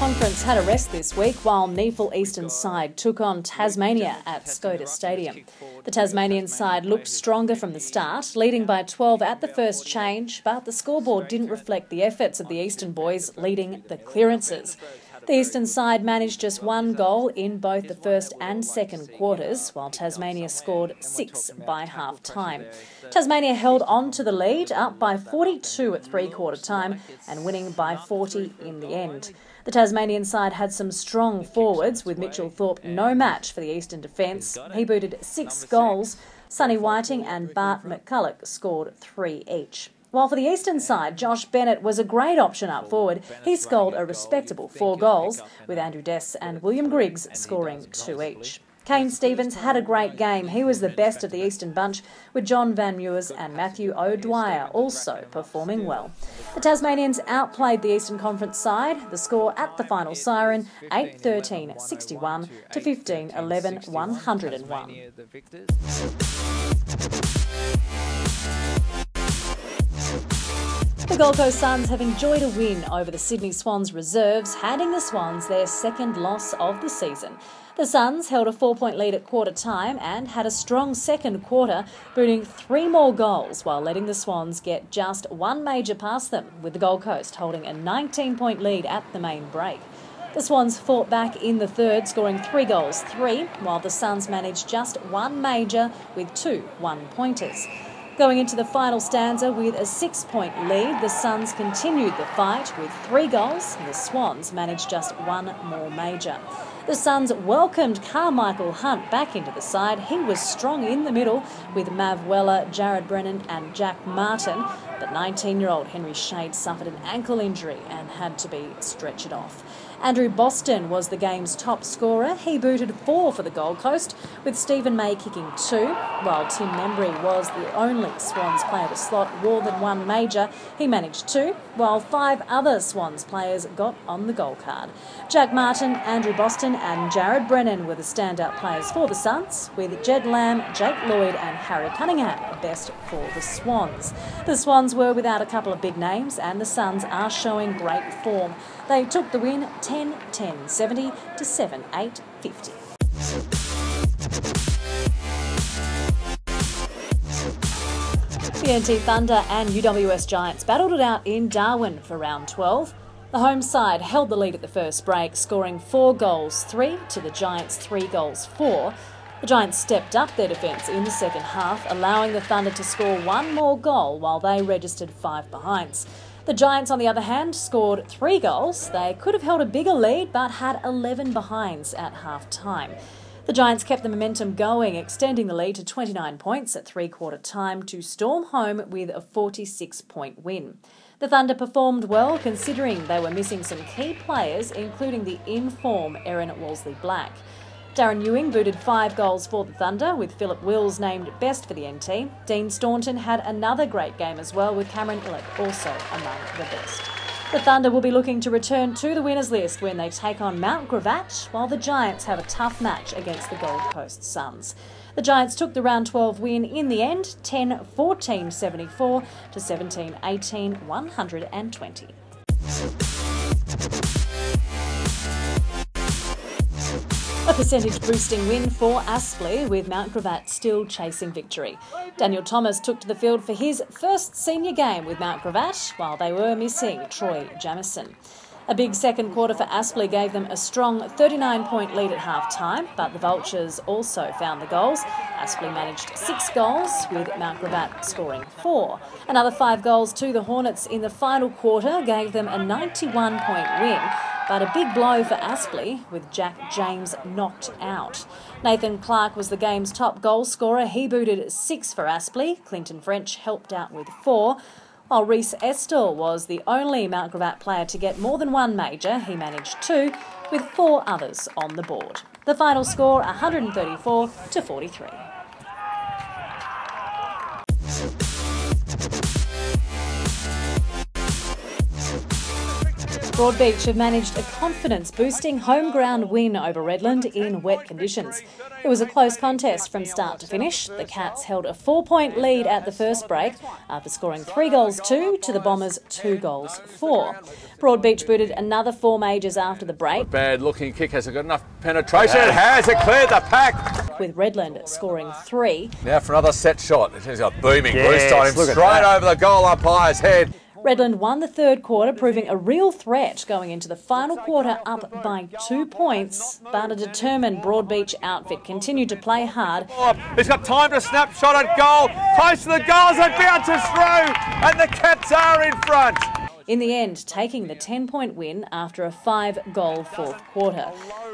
Conference had a rest this week while NEAFL Eastern side took on Tasmania at Skoda Stadium. The Tasmanian side looked stronger from the start, leading by 12 at the first change, but the scoreboard didn't reflect the efforts of the Eastern boys leading the clearances. The Eastern side managed just one goal in both the first and second quarters, while Tasmania scored 6 by half-time. Tasmania held on to the lead, up by 42 at three-quarter time and winning by 40 in the end. The Tasmanian side had some strong forwards, with Mitchell Thorpe no match for the Eastern defence. He booted 6 goals. Sonny Whiting and Bart McCulloch scored 3 each. While for the Eastern side, Josh Bennett was a great option up forward. He scored a respectable 4 goals, with Andrew Dess and William Griggs scoring 2 each. Kane Stevens had a great game. He was the best of the Eastern bunch, with John Van Meurs and Matthew O'Dwyer also performing well. The Tasmanians outplayed the Eastern Conference side. The score at the final siren, 8-13-61 to 15-11-101. The Gold Coast Suns have enjoyed a win over the Sydney Swans reserves, handing the Swans their second loss of the season. The Suns held a 4-point lead at quarter time and had a strong second quarter, booting 3 more goals while letting the Swans get just one major past them, with the Gold Coast holding a 19-point lead at the main break. The Swans fought back in the third, scoring 3 goals, while the Suns managed just one major with 2 one-pointers. Going into the final stanza with a 6-point lead, the Suns continued the fight with 3 goals and the Swans managed just one more major. The Suns welcomed Carmichael Hunt back into the side. He was strong in the middle with Mav Weller, Jared Brennan and Jack Martin, but 19-year-old Henry Shade suffered an ankle injury and had to be stretchered off. Andrew Boston was the game's top scorer. He booted 4 for the Gold Coast, with Stephen May kicking 2, while Tim Membry was the only Swans player to slot more than one major. He managed 2, while 5 other Swans players got on the goal card. Jack Martin, Andrew Boston and Jared Brennan were the standout players for the Suns, with Jed Lamb, Jake Lloyd and Harry Cunningham best for the Swans. The Swans were without a couple of big names and the Suns are showing great form. They took the win 10-10-70 to 7-8-50. BNT Thunder and UWS Giants battled it out in Darwin for round 12. The home side held the lead at the first break, scoring 4 goals, 3 to the Giants' 3 goals, 4. The Giants stepped up their defence in the second half, allowing the Thunder to score 1 more goal while they registered 5 behinds. The Giants, on the other hand, scored 3 goals. They could have held a bigger lead but had 11 behinds at half-time. The Giants kept the momentum going, extending the lead to 29 points at three-quarter time to storm home with a 46-point win. The Thunder performed well considering they were missing some key players, including the in-form Erin Walsley-Black. Darren Ewing booted 5 goals for the Thunder, with Philip Wills named best for the NT. Dean Staunton had another great game as well, with Cameron Illick also among the best. The Thunder will be looking to return to the winners list when they take on Mount Gravatt, while the Giants have a tough match against the Gold Coast Suns. The Giants took the round 12 win in the end, 10-14-74 to 17-18-120. A percentage-boosting win for Aspley, with Mount Gravatt still chasing victory. Daniel Thomas took to the field for his first senior game with Mount Gravatt, while they were missing Troy Jamieson. A big second quarter for Aspley gave them a strong 39-point lead at half-time, but the Vultures also found the goals. Aspley managed 6 goals, with Mount Gravatt scoring 4. Another 5 goals to the Hornets in the final quarter gave them a 91-point win, but a big blow for Aspley, with Jack James knocked out. Nathan Clark was the game's top goal scorer. He booted 6 for Aspley. Clinton French helped out with 4. While Reece Estill was the only Mount Gravatt player to get more than one major. He managed 2, with 4 others on the board. The final score, 134-43. Broadbeach have managed a confidence-boosting home ground win over Redland in wet conditions. It was a close contest from start to finish. The Cats held a 4-point lead at the first break after scoring 3-2 to the Bombers 2-4. Broadbeach booted another 4 majors after the break. Bad looking kick. Has it got enough penetration? It has. It cleared the pack. With Redland scoring 3. Now for another set shot. He's got booming. Yes, Roost on him straight over the goal umpire's head. Redland won the third quarter, proving a real threat going into the final quarter up by 2 points. But a determined Broadbeach outfit continued to play hard. He's got time to snapshot at goal. Close to the goals and bounces through. And the Cats are in front. In the end, taking the 10-point win after a 5-goal fourth quarter.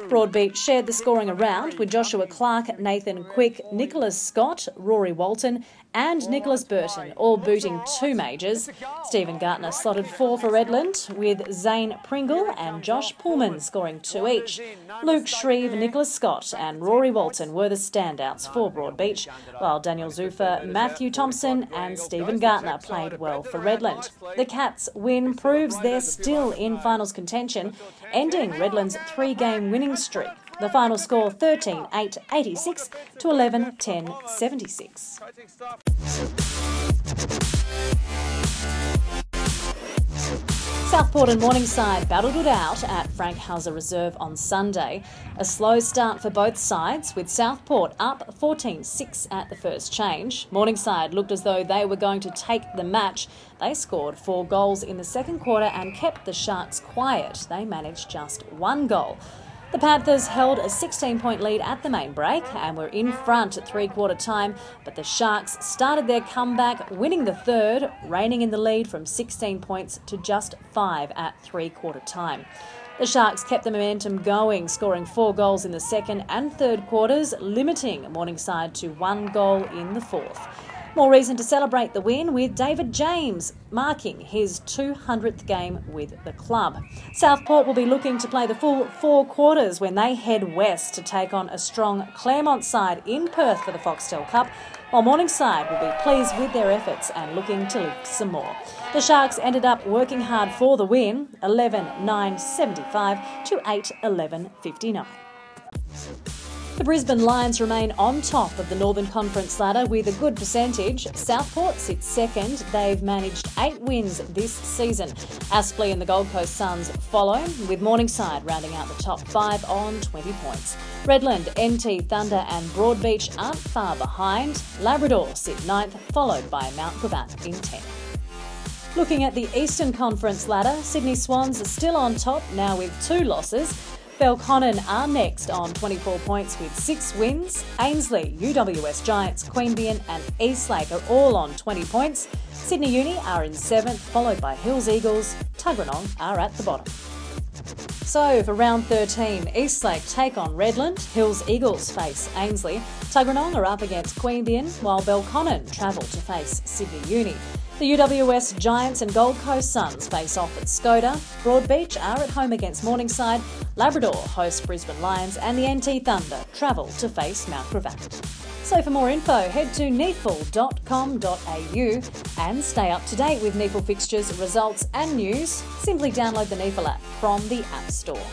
Broadbeach shared the scoring around with Joshua Clark, Nathan Quick, Nicholas Scott, Rory Walton and Nicholas Burton, all booting 2 majors. Stephen Gartner slotted 4 for Redland, with Zane Pringle and Josh Pullman scoring 2 each. Luke Shreve, Nicholas Scott and Rory Walton were the standouts for Broadbeach, while Daniel Zufer, Matthew Thompson and Stephen Gartner played well for Redland. The Cats' win proves they're still in finals contention, ending Redland's 3-game winning streak. The final score 13-8-86 to 11-10-76. Southport and Morningside battled it out at Frank Hauser Reserve on Sunday. A slow start for both sides, with Southport up 14-6 at the first change. Morningside looked as though they were going to take the match. They scored 4 goals in the second quarter and kept the Sharks quiet. They managed just 1 goal. The Panthers held a 16-point lead at the main break and were in front at 3-quarter time, but the Sharks started their comeback, winning the third, reigning in the lead from 16 points to just 5 at 3-quarter time. The Sharks kept the momentum going, scoring 4 goals in the second and third quarters, limiting Morningside to 1 goal in the fourth. More reason to celebrate the win, with David James marking his 200th game with the club. Southport will be looking to play the full 4 quarters when they head west to take on a strong Claremont side in Perth for the Foxtel Cup, while Morningside will be pleased with their efforts and looking to lift some more. The Sharks ended up working hard for the win, 11-9-75 to 8-11-59. The Brisbane Lions remain on top of the Northern Conference ladder with a good percentage. Southport sits second. They've managed 8 wins this season. Aspley and the Gold Coast Suns follow, with Morningside rounding out the top 5 on 20 points. Redland, NT Thunder and Broadbeach aren't far behind. Labrador sit 9th, followed by Mount Gravatt in 10th. Looking at the Eastern Conference ladder, Sydney Swans are still on top, now with 2 losses. Belconnen are next on 24 points with 6 wins. Ainslie, UWS Giants, Queanbeyan and Eastlake are all on 20 points. Sydney Uni are in 7th, followed by Hills Eagles. Tuggeranong are at the bottom. So for round 13, Eastlake take on Redland, Hills Eagles face Ainslie, Tuggeranong are up against Queanbeyan, while Belconnen travel to face Sydney Uni. The UWS Giants and Gold Coast Suns face off at Skoda. Broadbeach are at home against Morningside. Labrador host Brisbane Lions and the NT Thunder travel to face Mount Gravatt. So for more info, head to neafl.com.au and stay up to date with NEAFL fixtures, results and news. Simply download the NEAFL app from the App Store.